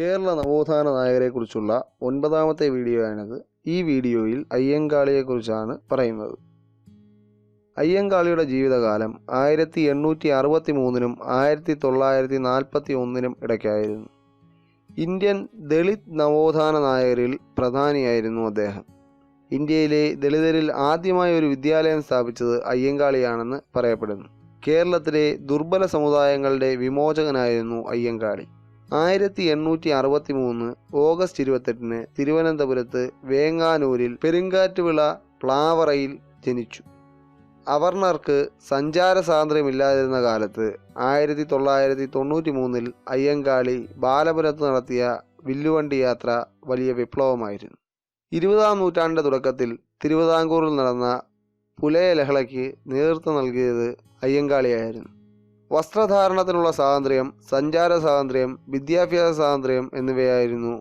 കേരള നവോത്ഥാന നായകരെക്കുറിച്ചുള്ള 9ാമത്തെ വീഡിയോയാണിത്. ഈ വീഡിയോയിൽ അയ്യങ്കാളിയെക്കുറിച്ചാണ് പറയുന്നത്. അയ്യങ്കാളിയുടെ ജീവിതകാലം 1863 1941 ഇടയ്ക്കായിരുന്നു. ഇന്ത്യൻ ദളിത് നവോത്ഥാന നായകരിൽ പ്രധാനിയായിരുന്നു അദ്ദേഹം. ഇന്ത്യയിലെ ദളിതരിൽ ആദ്യമായി ഒരു വിദ്യാലയം സ്ഥാപിച്ചത് അയ്യങ്കാളിയാണെന്ന് പറയപ്പെടുന്നു. കേരളത്തിലെ ദുർബല സമുദായങ്ങളുടെ വിമോചകനായിരുന്നു അയ്യങ്കാളി. 1863 ഓഗസ്റ്റ് 28 തിരുവനന്തപുരത്ത് വേങ്ങാനൂരിൽ പെരുങ്കാറ്റുവിള പ്ലാവറയിൽ ജനിച്ചു. അവർണർക്ക് സഞ്ചാര സ്വാതന്ത്ര്യമില്ലാതിരുന്ന കാലത്ത് 1993 അയ്യങ്കാളി ബാലപുരത്ത് നടത്തിയ വില്ലുവണ്ടി യാത്ര വലിയ വിപ്ലവമായിരുന്നു. 20ാം നൂറ്റാണ്ടിൻ്റെ തുടക്കത്തിൽ തിരുവിതാംകൂറിൽ നടന്ന പുലയ ലഹളയ്ക്ക് നേതൃത്വം നൽകിയത് അയ്യങ്കാളിയായിരുന്നു. വസ്ത്രധാരണത്തിനുള്ള സ്വാതന്ത്ര്യം, സഞ്ചാര സ്വാതന്ത്ര്യം, വിദ്യാഭ്യാസ സ്വാതന്ത്ര്യം എന്നിവയായിരുന്നു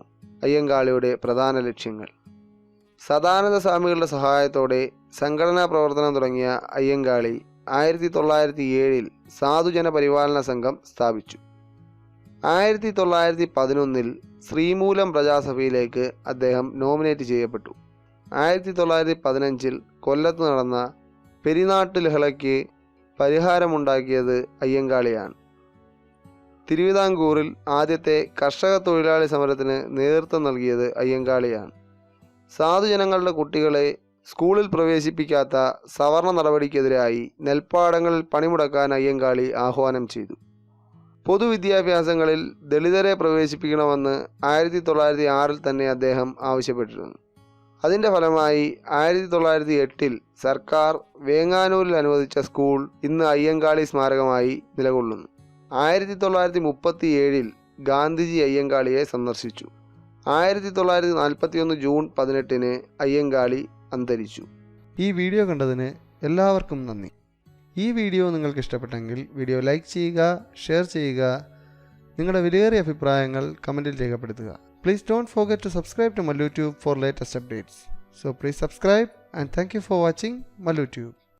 അയ്യങ്കാളിയുടെ പ്രധാന ലക്ഷ്യങ്ങൾ. സദാനന്ദ സ്വാമികളുടെ സഹായത്തോടെ സംഘടനാ പ്രവർത്തനം തുടങ്ങിയ അയ്യങ്കാളി 1907 സാധുജന പരിപാലന സംഘം സ്ഥാപിച്ചു. 1911 ശ്രീമൂലം പ്രജാസഭയിലേക്ക് അദ്ദേഹം നോമിനേറ്റ് ചെയ്യപ്പെട്ടു. 1915 കൊല്ലത്ത് നടന്ന പെരിനാട്ട് ലഹളയ്ക്ക് പരിഹാരമുണ്ടാക്കിയത് അയ്യങ്കാളിയാണ്. തിരുവിതാംകൂറിൽ ആദ്യത്തെ കർഷക തൊഴിലാളി സമരത്തിന് നേതൃത്വം നൽകിയത് അയ്യങ്കാളിയാണ്. സാധുജനങ്ങളുടെ കുട്ടികളെ സ്കൂളിൽ പ്രവേശിപ്പിക്കാത്ത സവർണ നടപടിക്കെതിരായി നെൽപ്പാടങ്ങളിൽ പണിമുടക്കാൻ അയ്യങ്കാളി ആഹ്വാനം ചെയ്തു. പൊതുവിദ്യാഭ്യാസങ്ങളിൽ ദളിതരെ പ്രവേശിപ്പിക്കണമെന്ന് 1906 തന്നെ അദ്ദേഹം ആവശ്യപ്പെട്ടിരുന്നു. അതിൻ്റെ ഫലമായി 1908 സർക്കാർ വേങ്ങാനൂരിൽ അനുവദിച്ച സ്കൂൾ ഇന്ന് അയ്യങ്കാളി സ്മാരകമായി നിലകൊള്ളുന്നു. 1937 ഗാന്ധിജി അയ്യങ്കാളിയെ സന്ദർശിച്ചു. 1941 ജൂൺ 18 അയ്യങ്കാളി അന്തരിച്ചു. ഈ വീഡിയോ കണ്ടതിന് എല്ലാവർക്കും നന്ദി. ഈ വീഡിയോ നിങ്ങൾക്ക് ഇഷ്ടപ്പെട്ടെങ്കിൽ വീഡിയോ ലൈക്ക് ചെയ്യുക, ഷെയർ ചെയ്യുക. നിങ്ങളുടെ വിലയേറിയ അഭിപ്രായങ്ങൾ കമൻറ്റിൽ രേഖപ്പെടുത്തുക. Please don't forget to subscribe to MalluTube for latest updates. So please subscribe and thank you for watching MalluTube.